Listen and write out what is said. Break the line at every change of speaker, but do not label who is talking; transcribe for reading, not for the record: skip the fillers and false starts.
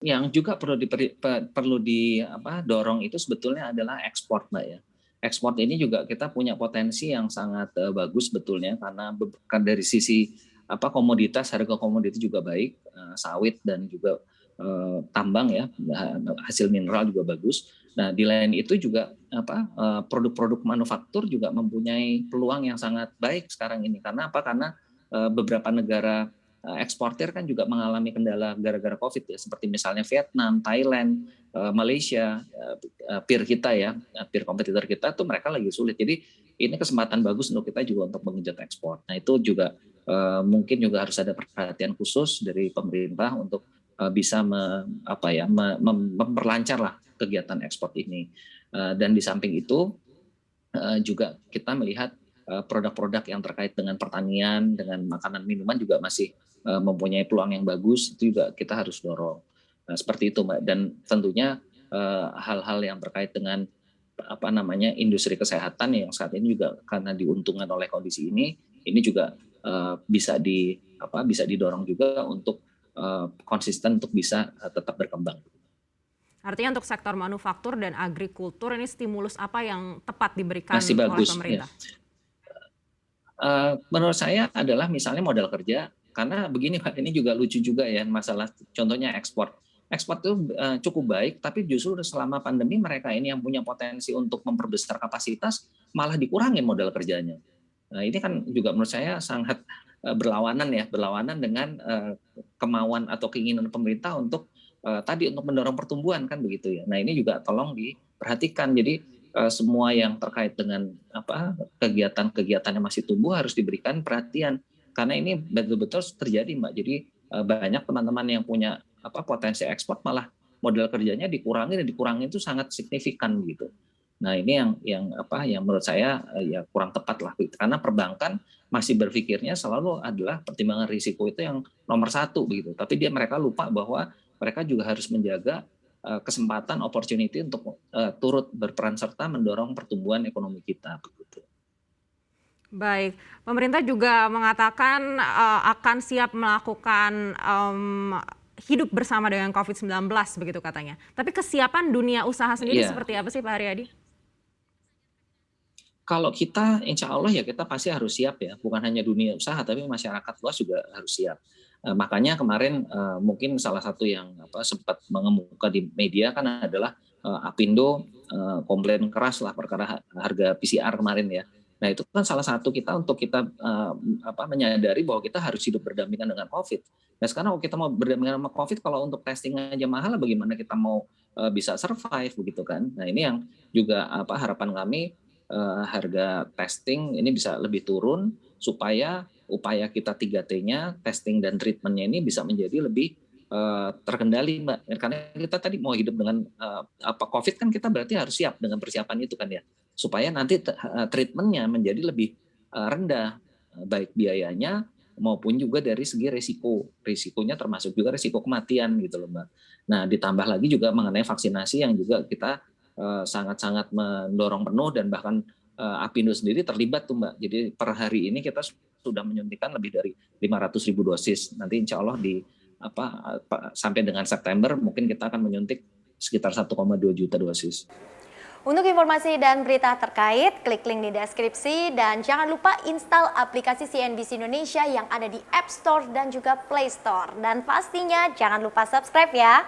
Yang juga dorong itu sebetulnya adalah ekspor, Mbak ya. Ekspor ini juga kita punya potensi yang sangat bagus sebetulnya karena dari sisi komoditas, harga komoditas juga baik, sawit dan juga tambang ya, hasil mineral juga bagus. Nah, di lain itu juga produk-produk manufaktur juga mempunyai peluang yang sangat baik sekarang ini. Karena apa? Karena beberapa negara eksportir kan juga mengalami kendala gara-gara COVID ya, seperti misalnya Vietnam, Thailand, Malaysia, peer kita ya, peer kompetitor kita tuh mereka lagi sulit. Jadi ini kesempatan bagus untuk kita juga untuk mengenjot ekspor. Nah itu juga mungkin juga harus ada perhatian khusus dari pemerintah untuk bisa memperlancar lah kegiatan ekspor ini. Dan di samping itu juga kita melihat produk-produk yang terkait dengan pertanian, dengan makanan minuman juga masih mempunyai peluang yang bagus, itu juga kita harus dorong. Nah, seperti itu, Mbak. Dan tentunya hal-hal yang terkait dengan industri kesehatan yang saat ini juga karena diuntungkan oleh kondisi ini juga bisa didorong juga untuk konsisten untuk bisa tetap berkembang.
Artinya untuk sektor manufaktur dan agrikultur ini stimulus apa yang tepat diberikan
Masih
oleh
bagus, ya.
pemerintah?
Menurut saya adalah misalnya modal kerja, karena begini Pak, ini juga lucu juga ya masalah contohnya ekspor. Ekspor itu cukup baik, tapi justru selama pandemi mereka ini yang punya potensi untuk memperbesar kapasitas malah dikurangin modal kerjanya. Nah ini kan juga menurut saya sangat berlawanan dengan kemauan atau keinginan pemerintah untuk tadi untuk mendorong pertumbuhan kan begitu ya. Nah ini juga tolong diperhatikan. Jadi semua yang terkait dengan kegiatan-kegiatan yang masih tumbuh harus diberikan perhatian karena ini betul-betul terjadi, Mbak. Jadi banyak teman-teman yang punya potensi ekspor malah modal kerjanya dikurangi itu sangat signifikan gitu. Nah ini yang menurut saya ya kurang tepat lah karena perbankan masih berpikirnya selalu adalah pertimbangan risiko itu yang nomor satu begitu. Tapi mereka lupa bahwa mereka juga harus menjaga kesempatan opportunity untuk turut berperan serta mendorong pertumbuhan ekonomi kita begitu.
Baik, pemerintah juga mengatakan akan siap melakukan hidup bersama dengan COVID-19 begitu katanya. Tapi kesiapan dunia usaha sendiri seperti apa sih Pak Haryadi?
Kalau kita insya Allah ya kita pasti harus siap ya, bukan hanya dunia usaha tapi masyarakat luas juga harus siap. Makanya kemarin mungkin salah satu yang sempat mengemuka di media kan adalah Apindo komplain keras lah perkara harga PCR kemarin ya. Nah itu kan salah satu kita untuk kita menyadari bahwa kita harus hidup berdampingan dengan COVID. Nah sekarang kalau kita mau berdampingan sama COVID, kalau untuk testing aja mahal, bagaimana kita mau bisa survive begitu kan? Nah ini yang juga harapan kami harga testing ini bisa lebih turun supaya upaya kita 3T-nya, testing dan treatment-nya ini bisa menjadi lebih terkendali, Mbak. Karena kita tadi mau hidup dengan COVID kan kita berarti harus siap dengan persiapan itu kan ya. Supaya nanti treatment-nya menjadi lebih rendah, baik biayanya maupun juga dari segi risikonya termasuk juga risiko kematian gitu loh, Mbak. Nah, ditambah lagi juga mengenai vaksinasi yang juga kita sangat-sangat mendorong penuh dan bahkan Apindo sendiri terlibat tuh, Mbak. Jadi per hari ini kita sudah menyuntikkan lebih dari 500.000 dosis. Nanti insya Allah sampai dengan September mungkin kita akan menyuntik sekitar 1,2 juta dosis.
Untuk informasi dan berita terkait, klik link di deskripsi dan jangan lupa install aplikasi CNBC Indonesia yang ada di App Store dan juga Play Store. Dan pastinya jangan lupa subscribe ya.